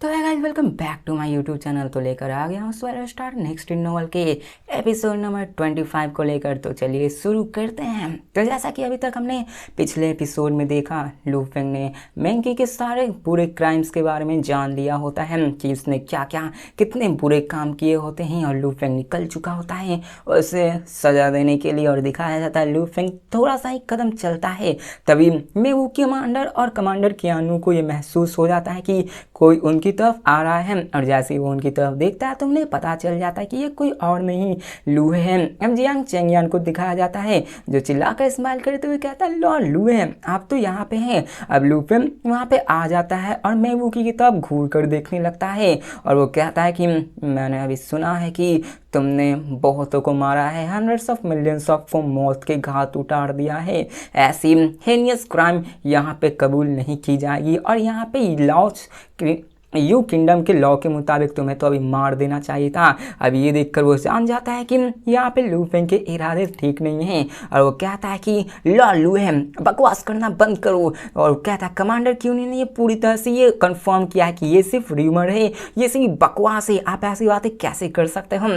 तो है guys, welcome back to my YouTube channel. तो लेकर आ गया हूँ Swallowed Star next in novel के एपिसोड नंबर 25 को लेकर। तो चलिए शुरू करते हैं। तो जैसा कि अभी तक हमने पिछले एपिसोड में देखा, लू फेंग ने मैंकी के सारे बुरे क्राइम्स के बारे में जान लिया होता है कि उसने क्या क्या कितने बुरे काम किए होते हैं, और लू फेंग निकल चुका होता है उसे सजा देने के लिए। और दिखाया जाता है लू फेंग थोड़ा सा ही कदम चलता है, तभी मेवू कमांडर और कमांडर कियानू को ये महसूस हो जाता है कि कोई उनकी तरफ आ रहा है। और जैसे ही वो उनकी तरफ देखता है तो उन्हें पता चल जाता है कि ये कोई और नहीं लू है। अब जियांग चेंगयान को दिखाया जाता है जो चिल्लाकर स्माइल करते हुए कहता है, लॉर्ड लू है, आप तो यहाँ पे हैं। अब लू फेंग वहाँ पे आ जाता है और मेवुकी की तरफ घूर कर देखने लगता है, और वो कहता है कि मैंने अभी सुना है कि तुमने बहुतों को मारा है, हंड्रेड्स ऑफ मिलियंस ऑफ को मौत के घाट उतार दिया है। ऐसी हेनियस क्राइम यहाँ पे कबूल नहीं की जाएगी, और यहाँ पे लॉस यू किंगडम के लॉ के मुताबिक तुम्हें तो अभी मार देना चाहिए था। अब ये देखकर वो जान जाता है कि यहाँ पे लू फेंग के इरादे ठीक नहीं हैं, और वो कहता है कि लॉ लू है, बकवास करना बंद करो। और कहता है, कमांडर क्यों ने ये पूरी तरह से ये कंफर्म किया है कि ये सिर्फ र्यूमर है, ये सिर्फ बकवास है, आप ऐसी बातें कैसे कर सकते हो।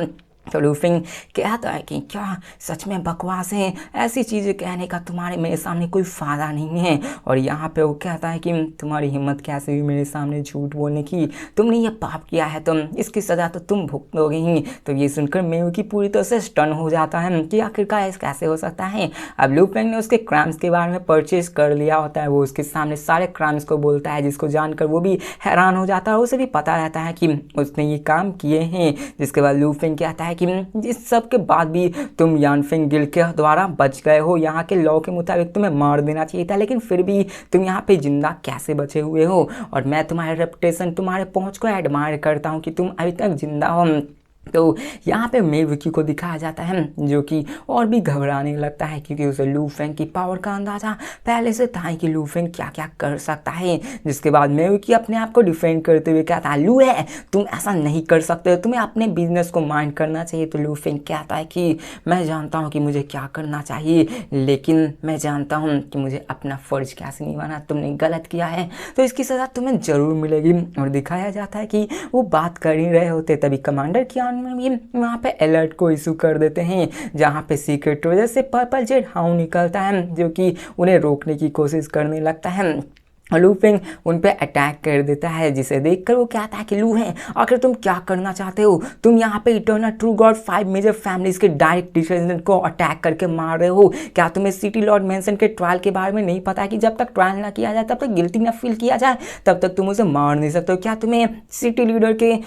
तो लू फेंग कहता है कि क्या सच में बकवास है, ऐसी चीज़ें कहने का तुम्हारे मेरे सामने कोई फ़ायदा नहीं है। और यहाँ पे वो कहता है कि तुम्हारी हिम्मत कैसे हुई मेरे सामने झूठ बोलने की, तुमने ये पाप किया है, तुम इसकी सज़ा तो तुम भुगतोगे ही। तो ये सुनकर मेवुकी पूरी तरह से स्टन हो जाता है कि आखिरकार ऐसा कैसे हो सकता है। अब लू फेंग ने उसके क्राइम्स के बारे में परचेज कर लिया होता है, वो उसके सामने सारे क्राइम्स को बोलता है, जिसको जानकर वो भी हैरान हो जाता है। उसे भी पता रहता है कि उसने ये काम किए हैं। जिसके बाद लू फेंग कहता है कि इस सब के बाद भी तुम यानफिंग गिल्ड के द्वारा बच गए हो, यहाँ के लॉ के मुताबिक तुम्हें मार देना चाहिए था, लेकिन फिर भी तुम यहाँ पे जिंदा कैसे बचे हुए हो। और मैं तुम्हारे रेपुटेशन, तुम्हारे पहुंच को एडमायर करता हूँ कि तुम अभी तक जिंदा हो। तो यहाँ पे मेवुकी को दिखाया जाता है जो कि और भी घबराने लगता है, क्योंकि उसे लू फेंग की पावर का अंदाज़ा पहले से था कि लू फेंग क्या क्या कर सकता है। जिसके बाद मेवुकी अपने आप को डिफेंड करते हुए कहता है, लू है, तुम ऐसा नहीं कर सकते, तुम्हें अपने बिजनेस को माइंड करना चाहिए। तो लू फेंग कहता है कि मैं जानता हूँ कि मुझे क्या करना चाहिए, लेकिन मैं जानता हूँ कि मुझे अपना फ़र्ज कैसे निभाना, तुमने गलत किया है तो इसकी सज़ा तुम्हें ज़रूर मिलेगी। और दिखाया जाता है कि वो बात कर ही रहे होते, तभी कमांडर कियान में भी वहाँ पे अलर्ट को इशू कर देते हैं, जहाँ पे सीक्रेट वजह से पर्पल जेड हाउंड निकलता है, जो कि उन्हें रोकने की कोशिश करने लगता है। लू फेंग उन पे अटैक कर देता है, जिसे देखकर वो कहता है कि लू है, आखिर तुम क्या करना चाहते हो, तुम यहाँ पे eternal true god 5 major families के डायरेक्ट डिसीजन को अटैक करके मार रहे हो। क्या तुम्हें सिटी लॉर्ड मेंशन के ट्रायल के बारे में नहीं पता है कि जब तक ट्रायल ना किया जाए, तब तक गिल्टी ना फील किया जाए, तब तक तुम उसे मार नहीं सकते हो। क्या तुम्हें सिटी लीडर के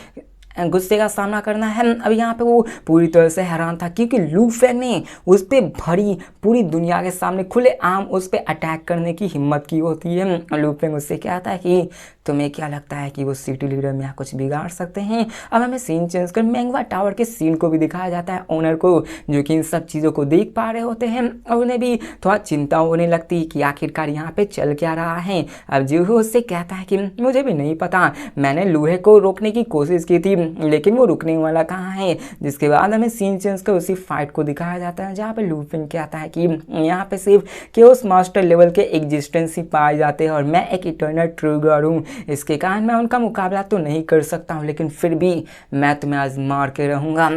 गुस्से का सामना करना है। अब यहाँ पे वो पूरी तरह से हैरान था, क्योंकि लू फेंग ने उस पर भरी पूरी दुनिया के सामने खुले आम उस पर अटैक करने की हिम्मत की होती है। लू फेंग उससे कहता है कि तुम्हें क्या लगता है कि वो सिटी लीडर में कुछ बिगाड़ सकते हैं। अब हमें सीन चेंज कर मैंगवा टावर के सीन को भी दिखाया जाता है, ओनर को, जो कि इन सब चीज़ों को देख पा रहे होते हैं, और उन्हें भी थोड़ा चिंता होने लगती है कि आखिरकार यहाँ पे चल क्या रहा है। अब जूहो उससे कहता है कि मुझे भी नहीं पता, मैंने लूहे को रोकने की कोशिश की थी, लेकिन वो रुकने वाला कहाँ है। जिसके बाद हमें सीन चेंज कर उसी फाइट को दिखाया जाता है, जहाँ पे लू फेंग कहता है कि यहाँ पे सिर्फ केओस मास्टर लेवल के एग्जिस्टेंस ही पाए जाते हैं, और मैं एक इटर्नल ट्रू गॉड हूँ, इसके कारण मैं उनका मुकाबला तो नहीं कर सकता हूँ, लेकिन फिर भी मैं तुम्हें आज मार के रहूँगा।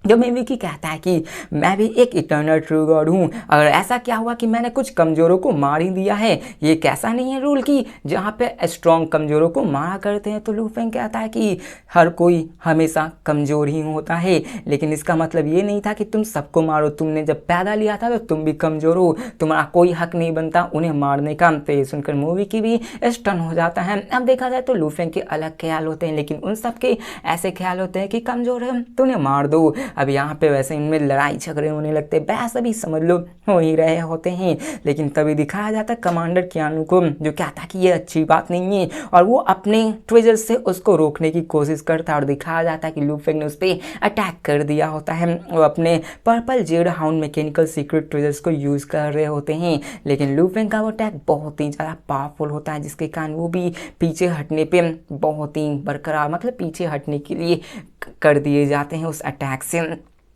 जो मेवुकी कहता है कि मैं भी एक इटर्नल ट्रू गॉड हूँ, अगर ऐसा क्या हुआ कि मैंने कुछ कमज़ोरों को मार ही दिया है, ये कैसा नहीं है रूल कि जहाँ पे स्ट्रॉन्ग कमज़ोरों को मारा करते हैं। तो लू फेंग कहता है कि हर कोई हमेशा कमज़ोर ही होता है, लेकिन इसका मतलब ये नहीं था कि तुम सबको मारो, तुमने जब पैदा लिया था तो तुम भी कमज़ोर हो, तुम्हारा कोई हक नहीं बनता उन्हें मारने का। तो ये सुनकर मेवुकी भी स्टन हो जाता है। अब देखा जाए तो लू फेंग के अलग ख्याल होते हैं, लेकिन उन सब के ऐसे ख्याल होते हैं कि कमज़ोर है तो उन्हें मार दो। अब यहाँ पे वैसे इनमें लड़ाई झगड़े होने लगते, बहस अभी समझ लो हो ही रहे होते हैं। लेकिन तभी दिखाया जाता है कमांडर कियानू को, जो कहता है कि ये अच्छी बात नहीं है, और वो अपने ट्विजर से उसको रोकने की कोशिश करता है। और दिखाया जाता है कि लू फेंग ने उस पर अटैक कर दिया होता है, वो अपने purple Z hound mechanical secret tweezers को यूज़ कर रहे होते हैं, लेकिन लू फेंग का वो अटैक बहुत ही ज़्यादा पावरफुल होता है, जिसके कारण वो भी पीछे हटने पे बहुत ही बरकरार, मतलब पीछे हटने के लिए कर दिए जाते हैं उस अटैक से।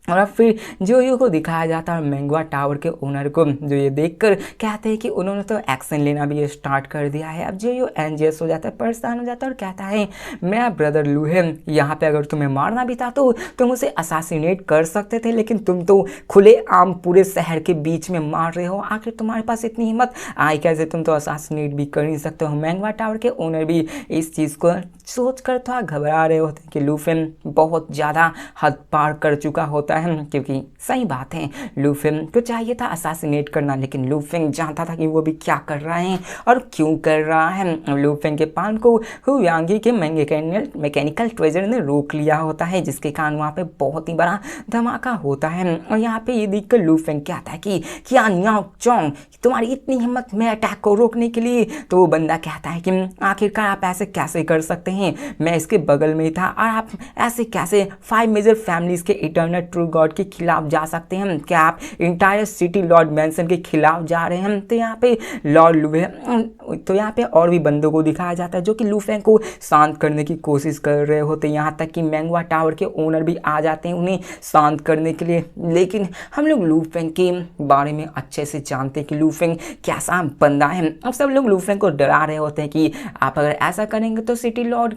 और अब फिर जोयो को दिखाया जाता है मैंगवा टावर के ओनर को, जो ये देखकर कहते हैं कि उन्होंने तो एक्शन लेना भी स्टार्ट कर दिया है। अब जोयो एंजियस हो जाता है, परेशान हो जाता है और कहता है मेरा ब्रदर लू है यहाँ पे, अगर तुम्हें मारना भी था तो तुम उसे असासिनेट कर सकते थे, लेकिन तुम तो खुले आम पूरे शहर के बीच में मार रहे हो, आखिर तुम्हारे पास इतनी हिम्मत आई कैसे, तुम तो असासिनेट भी कर नहीं सकते हो। मैंगवा टावर के ओनर भी इस चीज़ को सोच कर थोड़ा घबरा रहे होते हैं कि लू फेंग बहुत ज़्यादा हद पार कर चुका होता है, क्योंकि सही बात है लू फेंग को चाहिए था असासिनेट करना, लेकिन लू फेंग जानता था कि वो भी क्या कर रहा है और क्यों कर रहा है। लू फेंग के पान को हुयांगी के मैकेनिकल ट्रेजर ने रोक लिया होता है, जिसके कारण वहाँ पे बहुत ही बड़ा धमाका होता है। और यहाँ पे ये देखकर लू फेंग कहता है कि क्या न्याओ चोंग तुम्हारी इतनी हिम्मत में अटैक को रोकने के लिए, तो वो बंदा कहता है कि आखिरकार आप ऐसे कैसे कर सकते हैं, मैं इसके बगल में ही था और आप ऐसे कैसे 5 मेजर फैमिलीज के इटर्नल ट्रू गॉड के खिलाफ जा सकते हैं, क्या आप इंटायर सिटी लॉर्ड मैंसन के खिलाफ जा रहे हैं। तो यहाँ पे लॉर्ड लुवे, तो यहाँ पे और भी बंदों को दिखाया जाता है जो कि लू फेंग को शांत करने की कोशिश कर रहे होते हैं, यहाँ तक कि मैंगवा टावर के ओनर भी आ जाते हैं उन्हें शांत करने के लिए। लेकिन हम लोग लू फेंग के बारे में अच्छे से जानते हैं कि लू फेंग कैसा बंदा है। अब सब लोग लू फेंग को डरा रहे होते हैं कि आप अगर ऐसा करेंगे तो सिटी लॉर्ड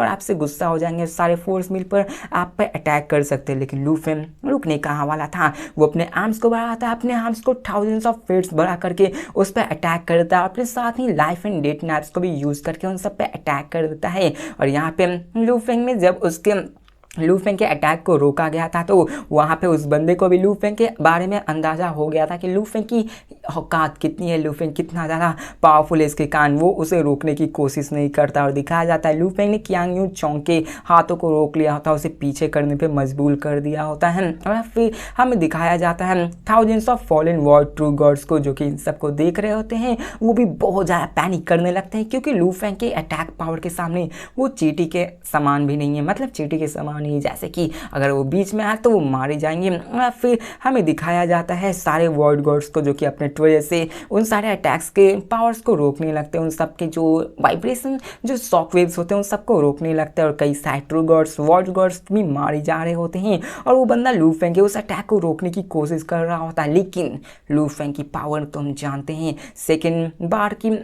आपसे गुस्सा हो जाएंगे, सारे फोर्स मिल पर आप पे अटैक कर सकते हैं। लेकिन लू फेंग रुकने कहाँ वाला था, वो अपने आर्म्स को बढ़ाता है, अपने आर्म्स को थाउजेंड्स ऑफ फीट्स बढ़ा करके उस पर अटैक करता है, अपने साथ ही लाइफ एंड डेथ नाइफ्स को भी यूज करके उन सब पे अटैक कर देता है। और यहाँ पे लू फेंग में जब उसके लू फेंग के अटैक को रोका गया था तो वहाँ पे उस बंदे को भी लू फेंग के बारे में अंदाज़ा हो गया था कि लू फेंग की औकात कितनी है, लू फेंग कितना ज़्यादा पावरफुल है, इसके कारण वो उसे रोकने की कोशिश नहीं करता। और दिखाया जाता है लू फेंग ने कियांग यू चोंग के हाथों को रोक लिया होता, उसे पीछे करने पे मजबूर कर दिया होता है। और फिर हमें दिखाया जाता है thousands of fallen war true gods को, जो कि इन सबको देख रहे होते हैं, वो भी बहुत ज़्यादा पैनिक करने लगते हैं, क्योंकि लू फेंग के अटैक पावर के सामने वो चींटी के समान भी नहीं है, मतलब चींटी के समान नहीं, जैसे कि अगर वो बीच में आए तो वो मारे जाएंगे। और फिर हमें दिखाया जाता है सारे वर्ल्ड गॉड्स को, जो कि अपने ट्रेजर से उन सारे अटैक्स के पावर्स को रोकने लगते हैं, उन सब के जो वाइब्रेशन जो शॉक वेव्स होते हैं उन सबको रोकने लगते हैं। और कई सारे ट्रू गॉड्स वर्ल्ड गॉड्स भी मारे जा रहे होते हैं, और वो बंदा लू फेंग के उस अटैक को रोकने की कोशिश कर रहा होता है। लेकिन लू फेंग की पावर तो हम जानते हैं, सेकेंड बार की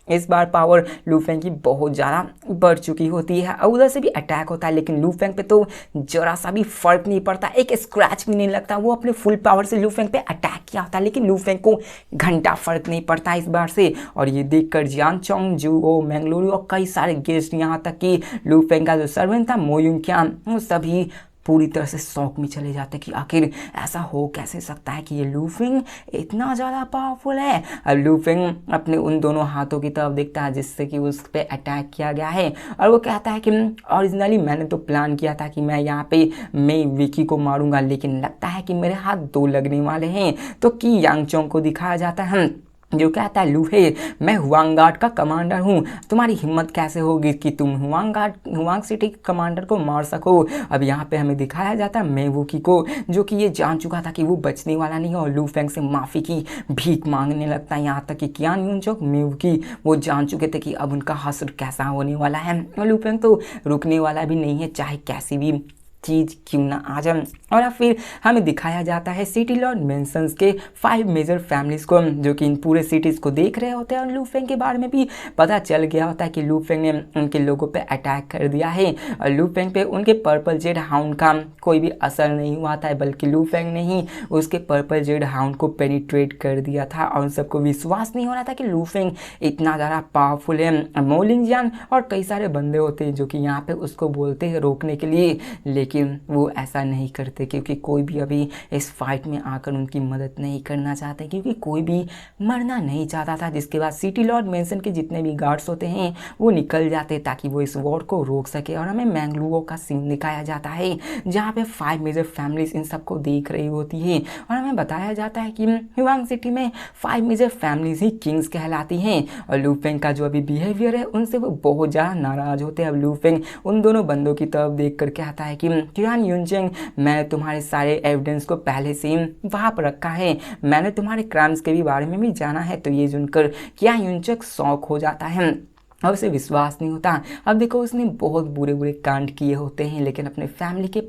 इस बार पावर लू फेंग की बहुत ज़्यादा बढ़ चुकी होती है, और उधर से भी अटैक होता है, लेकिन लू फेंग पे तो जरा सा भी फर्क नहीं पड़ता, एक स्क्रैच भी नहीं लगता। वो अपने फुल पावर से लू फेंग पे अटैक किया होता है, लेकिन लू फेंग को घंटा फर्क नहीं पड़ता इस बार से। और ये देखकर जियान चोंग, जूओ, मैंगलोरी और कई सारे गेस्ट, यहाँ तक कि लू फेंग का जो सर्वेंट था मोयुंग क्यान, वो सभी पूरी तरह से शौक में चले जाते कि आखिर ऐसा हो कैसे सकता है कि ये लू फेंग इतना ज़्यादा पावरफुल है। अब लू फेंग अपने उन दोनों हाथों की तरफ देखता है जिससे कि उस पर अटैक किया गया है, और वो कहता है कि ओरिजिनली मैंने तो प्लान किया था कि मैं यहाँ पे मैं विकी को मारूंगा, लेकिन लगता है कि मेरे हाथ 2 लगने वाले हैं। तो की यांग चोंग को दिखाया जाता है, जो कहता है लूहे मैं हुआंग गार्ड का कमांडर हूँ, तुम्हारी हिम्मत कैसे होगी कि तुम हुआंग सिटी के कमांडर को मार सको। अब यहाँ पे हमें दिखाया जाता है मेवुकी को, जो कि ये जान चुका था कि वो बचने वाला नहीं है, और लू फेंग से माफ़ी की भीख मांगने लगता है। यहाँ तक कि कियान यूनचोक मेवुकी वो जान चुके थे कि अब उनका हश्र कैसा होने वाला है, और लू फेंग तो रुकने वाला भी नहीं है, चाहे कैसी भी चीज़ क्यों ना आ जाए। और फिर हमें दिखाया जाता है सिटी लॉर्ड मेंशंस के 5 मेजर फैमिलीज को, जो कि इन पूरे सिटीज़ को देख रहे होते हैं, और लू फेंग के बारे में भी पता चल गया होता है कि लू फेंग ने उनके लोगों पे अटैक कर दिया है, और लू फेंग पे उनके पर्पल जेड हाउंड का कोई भी असर नहीं हुआ था, बल्कि लू फेंग ने ही उसके पर्पल जेड हाउंड को पेनिट्रेट कर दिया था। और उन सबको विश्वास नहीं हो रहा था कि लू फेंग इतना ज़्यादा पावरफुल है। मोलिंगजियान और कई सारे बंदे होते हैं जो कि यहाँ पे उसको बोलते हैं रोकने के लिए, लेकिन वो ऐसा नहीं करते, क्योंकि कोई भी अभी इस फाइट में आकर उनकी मदद नहीं करना चाहते, क्योंकि कोई भी मरना नहीं चाहता था। जिसके बाद सिटी लॉर्ड मेंशन के जितने भी गार्ड्स होते हैं वो निकल जाते ताकि वो इस वॉर को रोक सके। और हमें मैंगलुओ का सीन दिखाया जाता है जहाँ पे 5 मेजर फैमिलीज इन सबको देख रही होती है, और हमें बताया जाता है कि हुआंग सिटी में 5 मेजर फैमिलीज ही किंग्स कहलाती हैं। और लू फेंग का जो अभी बिहेवियर है उनसे वो बहुत ज़्यादा नाराज होते हैं। अब लू फेंग उन दोनों बंदों की तरफ देख कर कहता है कि कियान यूनचेंग, मैंने तुम्हारे सारे एविडेंस को पहले से ही वहाँ पर रखा है, मैंने तुम्हारे क्राइम्स के भी बारे में भी जाना है। तो ये सुनकर कियान यूनचेंग शॉक हो जाता है और उसे विश्वास नहीं होता। अब देखो उसने बहुत बुरे बुरे कांड किए होते हैं, लेकिन अपने फैमिली के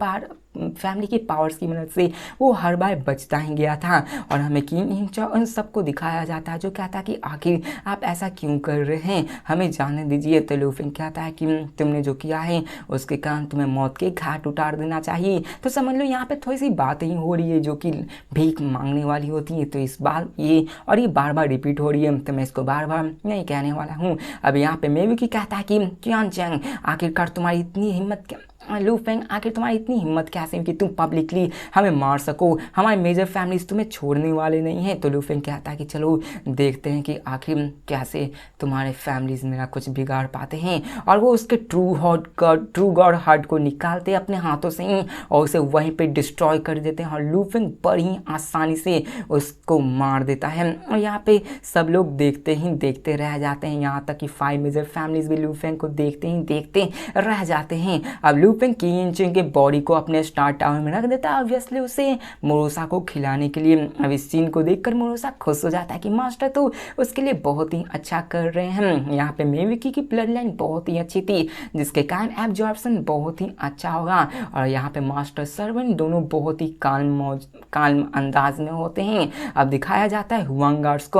फैमिली की पावर्स की मदद से वो हर बार बचता ही गया था। और हमें किंग इंचा उन सबको दिखाया जाता है जो कहता है कि आखिर आप ऐसा क्यों कर रहे हैं, हमें जाने दीजिए। तो लूफेंग कहता है कि तुमने जो किया है उसके कारण तुम्हें मौत के घाट उतार देना चाहिए। तो समझ लो यहाँ पे थोड़ी सी बातें ही हो रही है जो कि भीख मांगने वाली होती है। तो इस बार ये बार बार रिपीट हो रही है, तो मैं इसको बार बार नहीं कहने वाला हूँ। अब यहाँ पे मेविकी कहता है कि क्यान चैंग आखिरकार तुम्हारी इतनी हिम्मत लूफेंग आखिर तुम्हारी इतनी हिम्मत कैसे हुई कि तुम पब्लिकली हमें मार सको, हमारे मेजर फैमिलीज तुम्हें छोड़ने वाले नहीं हैं। तो लूफेंग कहता है कि चलो देखते हैं कि आखिर कैसे तुम्हारे फैमिलीज मेरा कुछ बिगाड़ पाते हैं। और वो उसके ट्रू गॉड हार्ट को निकालते अपने हाथों से ही और उसे वहीं पे डिस्ट्रॉय कर देते हैं। और लूफेंग बड़ी आसानी से उसको मार देता है। और यहाँ पे सब लोग देखते ही देखते रह जाते हैं, यहाँ तक कि 5 मेजर फैमिलीज भी लूफेंग को देखते ही देखते रह जाते हैं। अब लूफेंग किंग के बॉडी को अपने स्टार टावर में रख देता है, ऑब्वियसली उसे मोरोसा को खिलाने के लिए। अब इस सीन को देखकर मोरोसा खुश हो जाता है कि मास्टर तो उसके लिए बहुत ही अच्छा कर रहे हैं। यहाँ पे मेविकी की ब्लड लाइन बहुत ही अच्छी थी जिसके कारण एब्जॉर्प्शन बहुत ही अच्छा होगा। और यहाँ पे मास्टर सर्वेंट दोनों बहुत ही काल्म अंदाज में होते हैं। अब दिखाया जाता है हुआंग गार्ड्स को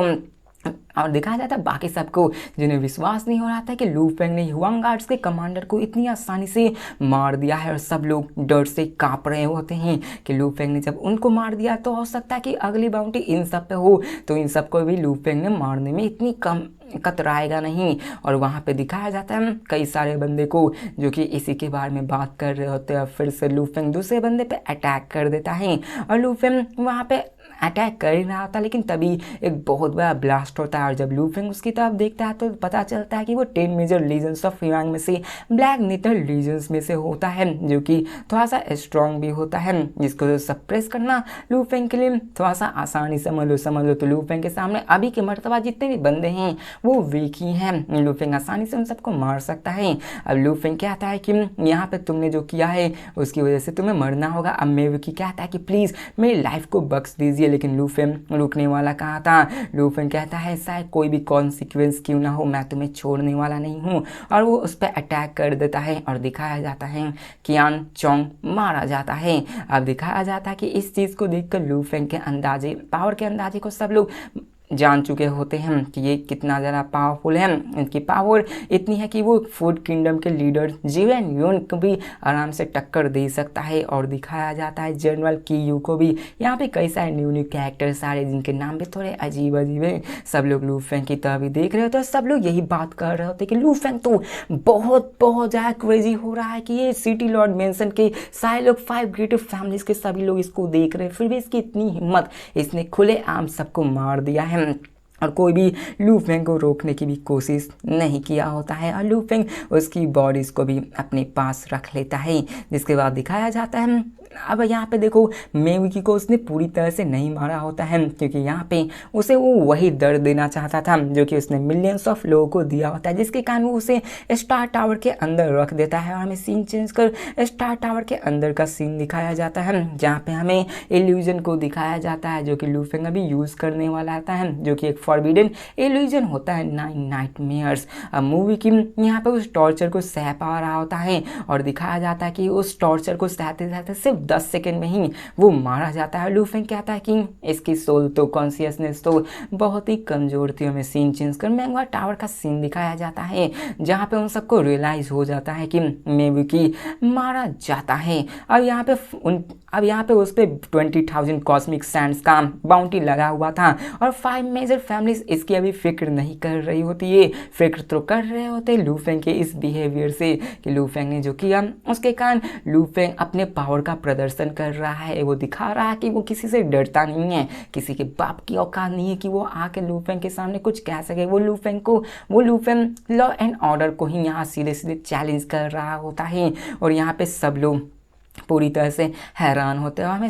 और दिखाया जाता है बाकी सबको जिन्हें विश्वास नहीं हो रहा था कि लूफेंग ने हुआंग गार्ड्स के कमांडर को इतनी आसानी से मार दिया है। और सब लोग डर से कांप रहे होते हैं कि लूफेंग ने जब उनको मार दिया तो हो सकता है कि अगली बाउंटी इन सब पे हो, तो इन सबको भी लूफेंग ने मारने में इतनी कम कतराएगा नहीं। और वहाँ पे दिखाया जाता है कई सारे बंदे को जो कि इसी के बारे में बात कर रहे होते हैं। फिर से लूफेंग दूसरे बंदे पे अटैक कर देता है और लूफेंग वहाँ पे अटैक कर ही रहा था, लेकिन तभी एक बहुत बड़ा ब्लास्ट होता है। और जब लूफेंग उसकी तरफ देखता है तो पता चलता है कि वो 10 मेजर लीजेंड्स ऑफ ह्यूआंग में से ब्लैक नेथर लीजेंड्स में से होता है, जो कि थोड़ा सा स्ट्रॉन्ग भी होता है, जिसको सप्रेस करना लूफेंग के लिए थोड़ा सा आसानी समझ लो। तो लूफेंग के सामने अभी के मर्तबा जितने भी बंदे हैं वो वीक ही हैं, लूफेंग आसानी से उन सबको मार सकता है। अब लूफेंग कहता है कि यहाँ पे तुमने जो किया है उसकी वजह से तुम्हें मरना होगा। अब मेविकी कहता है कि प्लीज़ मेरी लाइफ को बख्श दीजिए, लेकिन लूफेंग रुकने वाला कहा था। लूफेंग कहता है चाहे कोई भी कॉन्सिक्वेंस क्यों ना हो मैं तुम्हें छोड़ने वाला नहीं हूँ। और वो उस पर अटैक कर देता है और दिखाया जाता है कियान चोंग मारा जाता है। अब दिखाया जाता है कि इस चीज़ को देखकर लूफेंग के अंदाजे पावर के अंदाजे को सब लोग जान चुके होते हैं कि ये कितना ज़्यादा पावरफुल है। इनकी पावर इतनी है कि वो फूड किंगडम के लीडर जिवेन यून को भी आराम से टक्कर दे सकता है। और दिखाया जाता है जनरल कीयू को भी। यहाँ पे कई सारे न्यू कैरेक्टर सारे जिनके नाम भी थोड़े अजीब है। सब लोग लूफेंग की तरह भी देख रहे होते हैं, सब लोग यही बात कर रहे होते कि लूफेंग तो बहुत ज़्यादा क्रेजी हो रहा है कि ये सिटी लॉर्ड मेंशन के सारे लोग 5 ग्रेटर फैमिलीज के सभी लोग इसको देख रहे हैं, फिर भी इसकी इतनी हिम्मत, इसने खुलेआम सबको मार दिया है। और कोई भी लूफेंग को रोकने की भी कोशिश नहीं किया होता है। और लूफेंग उसकी बॉडीज को भी अपने पास रख लेता है, जिसके बाद दिखाया जाता है अब यहाँ पे देखो मेविकी को उसने पूरी तरह से नहीं मारा होता है, क्योंकि यहाँ पे उसे वो वही दर्द देना चाहता था जो कि उसने मिलियंस ऑफ लोगों को दिया होता है, जिसके कारण वो उसे स्टार टावर के अंदर रख देता है। और हमें सीन चेंज कर स्टार टावर के अंदर का सीन दिखाया जाता है, जहाँ पे हमें इल्यूजन को दिखाया जाता है जो कि लूफेंग अभी यूज़ करने वाला आता है, जो कि एक फॉरबिडन इल्यूजन होता है 9 नाइटमेयर्स। अब मूवी की यहाँ पे उस टॉर्चर को सह पा रहा होता है और दिखाया जाता है कि उस टॉर्चर को सहते सहते सिर्फ 10 सेकंड में ही वो मारा जाता है। लूफेंग कहता है कि इसकी सोल तो कॉन्शियसनेस तो बहुत ही कमजोर थी। हमें सीन चेंज कर मैंगवा टावर का सीन दिखाया जाता है, जहाँ पे उन सबको रियलाइज हो जाता है कि मेविकी मारा जाता है। अब यहाँ पे उस पर 20,000 कॉस्मिक सैंड्स का बाउंटी लगा हुआ था और 5 मेजर फैमिलीज इसकी अभी फिक्र नहीं कर रही होती है, फिक्र तो कर रहे होते लूफेंग के इस बिहेवियर से कि लूफेंग ने जो किया उसके कारण लूफेंग अपने पावर का प्रदर्शन कर रहा है। वो दिखा रहा है कि वो किसी से डरता नहीं है, किसी के बाप की औकात नहीं है कि वो आके लूफेंग के सामने कुछ कह सके। वो लूफेंग लॉ एंड ऑर्डर को ही यहाँ सीधे सीधे चैलेंज कर रहा होता है। और यहाँ पे सब लोग पूरी तरह से हैरान होते हैं।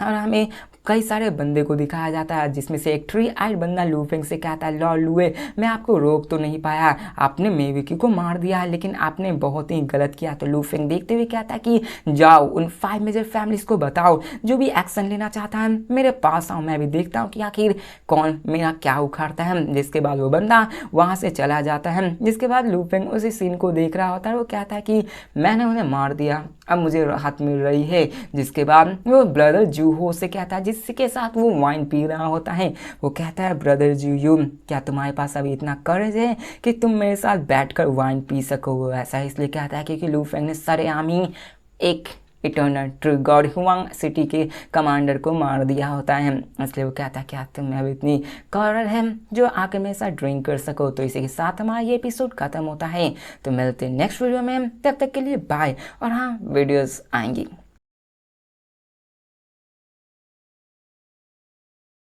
हमें कई सारे बंदे को दिखाया जाता है, जिसमें से एक 3 आइड बंदा लूफेंग से कहता है लॉर्ड लुए मैं आपको रोक तो नहीं पाया, आपने मेविकी को मार दिया है लेकिन आपने बहुत ही गलत किया। तो लूफेंग देखते हुए कहता है कि जाओ उन 5 मेजर फैमिलीज को बताओ, जो भी एक्शन लेना चाहता है मेरे पास आओ, मैं भी देखता हूँ कि आखिर कौन मेरा क्या उखाड़ता है। जिसके बाद वो बंदा वहाँ से चला जाता है। जिसके बाद लूफेंग उसी सीन को देख रहा होता है, वो कहता है कि मैंने उन्हें मार दिया अब मुझे राहत मिल रही है। जिसके बाद वो ब्रदर जूहो से कहता है, जिसके साथ वो वाइन पी रहा होता है, वो कहता है ब्रदर जूहो, क्या तुम्हारे पास अभी इतना करेज है कि तुम मेरे साथ बैठकर वाइन पी सको? वो ऐसा इसलिए कहता है क्योंकि लू फेंग ने सरेआम ही एक eternal true God Huang city के कमांडर को मार दिया होता है। इसलिए वो कहता है क्या तुम में अब इतनी कॉरल है जो आके मेरे साथ ड्रिंक कर सको? तो इसी के साथ हमारा ये एपिसोड खत्म होता है। तो मिलते हैं नेक्स्ट वीडियो में, तब तक के लिए बाय। और हाँ, वीडियोस आएंगी।